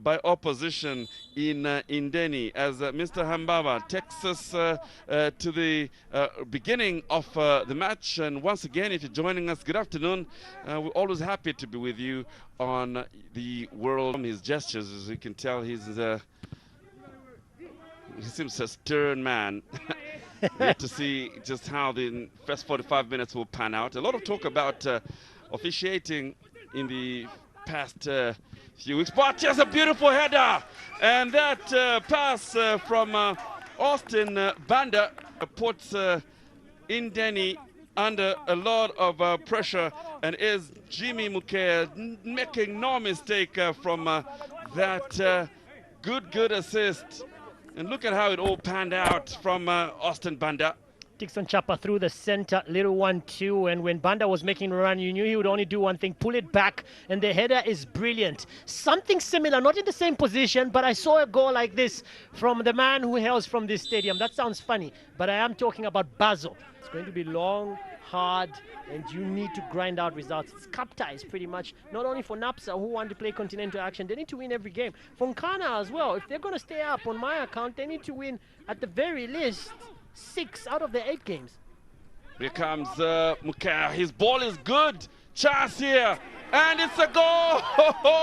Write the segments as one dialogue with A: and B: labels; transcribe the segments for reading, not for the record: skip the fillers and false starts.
A: by opposition in Indeni as Mr. Hambaba takes us to the beginning of the match. And once again, if you're joining us, good afternoon. We're always happy to be with you on the world. From his gestures, as you can tell, he seems a stern man. We have to see just how the first 45 minutes will pan out. A lot of talk about officiating in the past few weeks. But just a beautiful header. And that pass from Austin Banda puts Indeni under a lot of pressure, and is Jimmy Mukea making no mistake from that good assist. And look at how it all panned out from Austin Banda.
B: Dixon Chapa through the center, little 1-2, and when Banda was making a run, you knew he would only do one thing, pull it back, and the header is brilliant. Something similar, not in the same position, but I saw a goal like this from the man who hails from this stadium. That sounds funny, but I am talking about Basil. It's going to be long, hard, and you need to grind out results. It's cup ties pretty much, not only for Napsa, who want to play continental action. They need to win every game. For Nkana as well, if they're going to stay up on my account, they need to win at the very least 6 out of the 8 games.
A: Here comes Mukaya. His ball is good. Chance here. And it's a goal.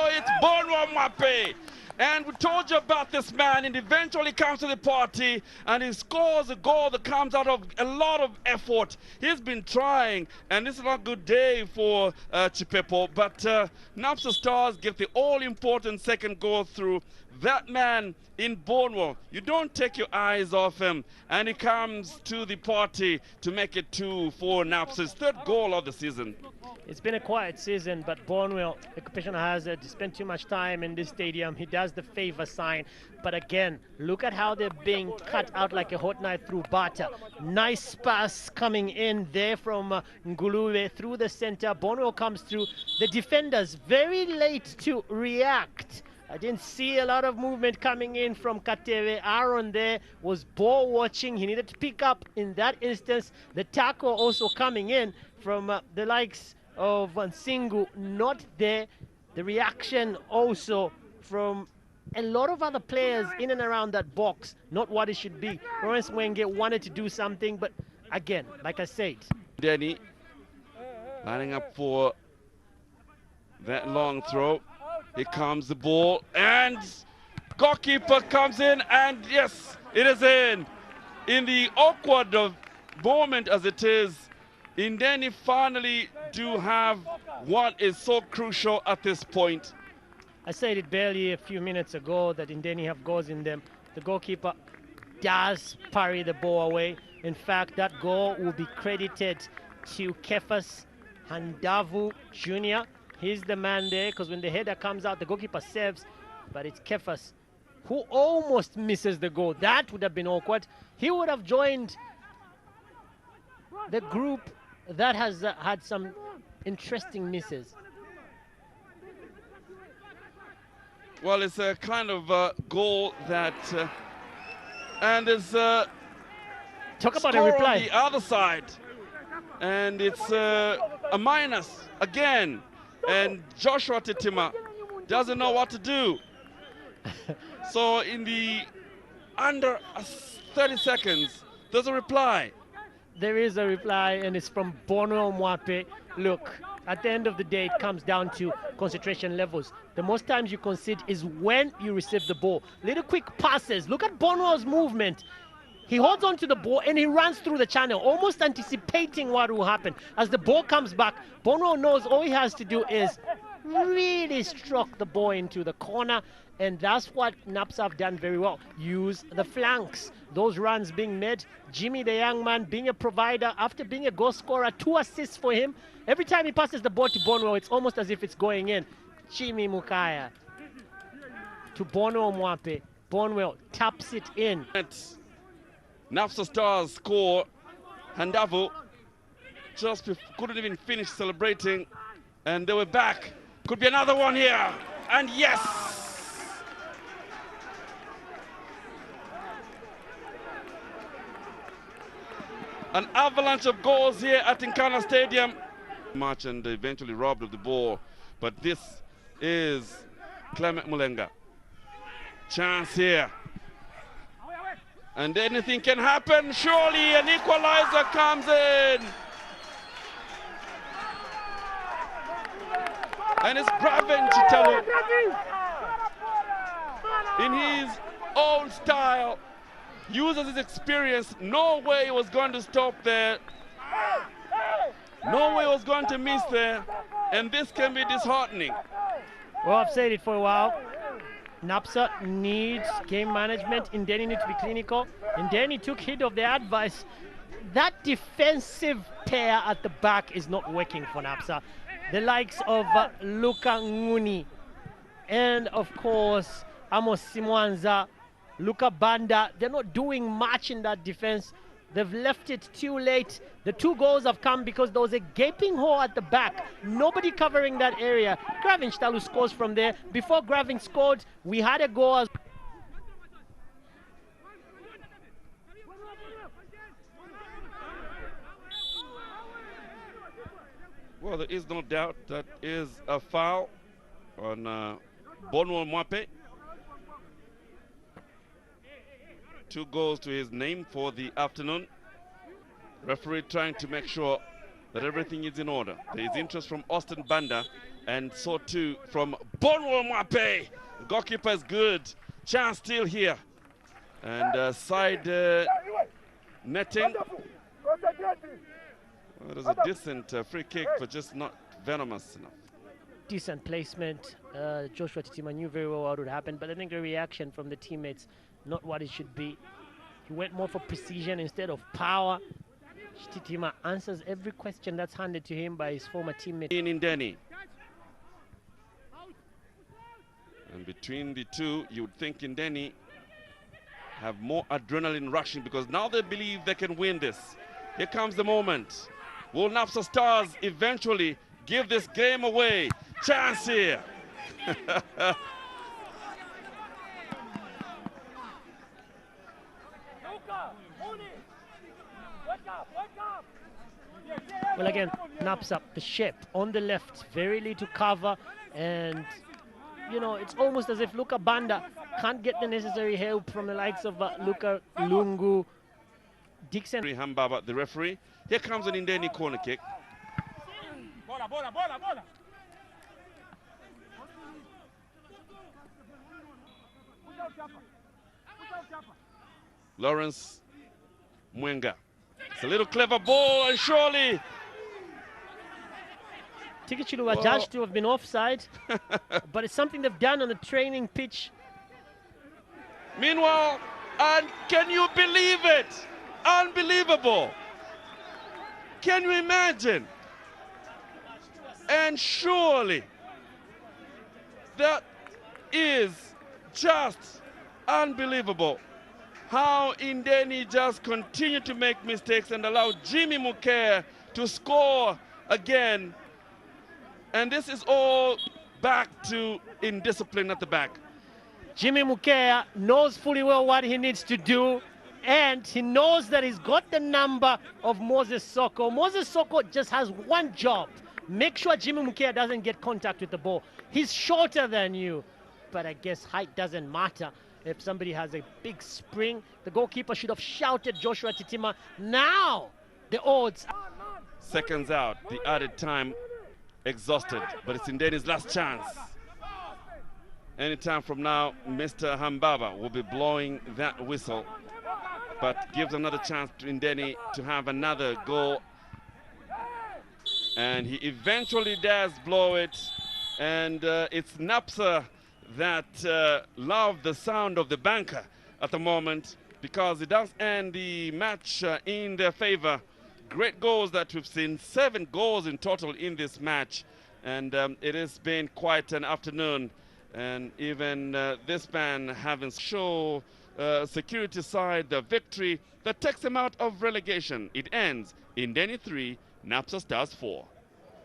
A: It's Bonwa Mwape. And we told you about this man, and eventually comes to the party and he scores a goal that comes out of a lot of effort. He's been trying, and this is not a good day for Chipepo, but Napsa Stars get the all-important second goal through that man in Bournemouth. You don't take your eyes off him, and he comes to the party to make it 2 for Napsa's third goal of the season.
B: It's been a quiet season, but Bonwell, occupational hazard, spent too much time in this stadium. He does the favor sign. But again, look at how they're being cut out like a hot knife through butter. Nice pass coming in there from Ngulube through the center. Bonwell comes through. The defenders very late to react. I didn't see a lot of movement coming in from Kateve. Aaron there was ball watching. He needed to pick up in that instance. The tackle also coming in from the likes of Nsingu, not there. The reaction also from a lot of other players in and around that box, not what it should be. Lawrence Wenge wanted to do something, but again, like I said.
A: Denny lining up for that long throw. Here comes the ball, and goalkeeper comes in, and yes, it is in. In the awkward moment as it is, Indeni finally do have what is so crucial at this point.
B: I said it barely a few minutes ago that Indeni have goals in them. The goalkeeper does parry the ball away. In fact, that goal will be credited to Kefas Handavu Jr. He's the man there, because when the header comes out, the goalkeeper saves, but it's Kefas who almost misses the goal. That would have been awkward. He would have joined the group that has had some interesting misses.
A: Well, it's a kind of goal that, and there's
B: talk about a
A: score
B: reply
A: on the other side, and it's a minus again, and Joshua Titima doesn't know what to do. So in the under 30 seconds, there's a reply.
B: There is a reply, and it's from Bono Mwape. Look, at the end of the day, it comes down to concentration levels. The most times you concede is when you receive the ball. Little quick passes. Look at Bono's movement. He holds on to the ball and he runs through the channel, almost anticipating what will happen. As the ball comes back, Bono knows all he has to do is really stroke the ball into the corner, and that's what Naps have done very well. Use the flanks. Those runs being made. Jimmy, the young man, being a provider, after being a goal scorer, 2 assists for him. Every time he passes the ball to Bonwell, it's almost as if it's going in. Jimmy Mukaya to Bono Mwape. Bonwell taps it in.
A: Napsa Stars score. Handavu just couldn't even finish celebrating, and they were back. Could be another one here, and yes! An avalanche of goals here at Nkana Stadium. Much and eventually robbed of the ball, but this is Clement Mulenga. Chance here. And anything can happen. Surely an equalizer comes in. And it's Gravin Chitalu in his own style. Uses his experience. No way he was going to stop there. No way he was going to miss there. And this can be disheartening.
B: Well, I've said it for a while. Napsa needs game management. Indeni needs to be clinical. Indeni took heed of the advice. That defensive pair at the back is not working for Napsa. The likes of Luka Nguni and, of course, Amos Simwanza, Luka Banda, they're not doing much in that defense. They've left it too late. The 2 goals have come because there was a gaping hole at the back. Nobody covering that area. Gravin Chitalu scores from there. Before Gravin scored, we had a goal.
A: Well, there is no doubt that is a foul on Bonwell Mwape. 2 goals to his name for the afternoon. Referee trying to make sure that everything is in order. There is interest from Austin Banda and so too from Bonwell Mwape. The goalkeeper is good. Chance still here. And side netting. Well, there's a decent free kick, but just not venomous enough.
B: Decent placement. Joshua Titima knew very well what would happen, but I think the reaction from the teammates, not what it should be. He went more for precision instead of power. Titima answers every question that's handed to him by his former teammate.
A: In Indeni. And between the two, you would think Indeni have more adrenaline rushing because now they believe they can win this. Here comes the moment. Will Napsa Stars eventually give this game away? Chance here.
B: Well, again, Napsa, the shape on the left, very little cover, and you know, it's almost as if Luka Banda can't get the necessary help from the likes of Luka Lungu, Dixon.
A: Hambaba, the referee. Here comes an Indeni corner kick. Lawrence Mwenga. It's a little clever ball, and surely
B: Tikichilu were judged to have been offside, but it's something they've done on the training pitch.
A: Meanwhile, and can you believe it? Unbelievable. Can you imagine? And surely that is just unbelievable. How Indeni just continue to make mistakes and allow Jimmy Mukere to score again. And this is all back to indiscipline at the back.
B: Jimmy Mukere knows fully well what he needs to do, and he knows that he's got the number of Moses Soko. Moses Soko just has one job. Make sure Jimmy Mukere doesn't get contact with the ball. He's shorter than you, but I guess height doesn't matter. If somebody has a big spring, the goalkeeper should have shouted Joshua Titima. Now, the odds.
A: Seconds out, the added time exhausted, but it's Indeni's last chance. Anytime from now, Mr. Hambaba will be blowing that whistle, but gives another chance to Indeni to have another goal. And he eventually does blow it, and it's Napsa that love the sound of the banker at the moment, because it does end the match in their favor. Great goals that we've seen, 7 goals in total in this match, and it has been quite an afternoon. And even this man having show security side the victory that takes him out of relegation. It ends Indeni 3, Napsa Stars 4.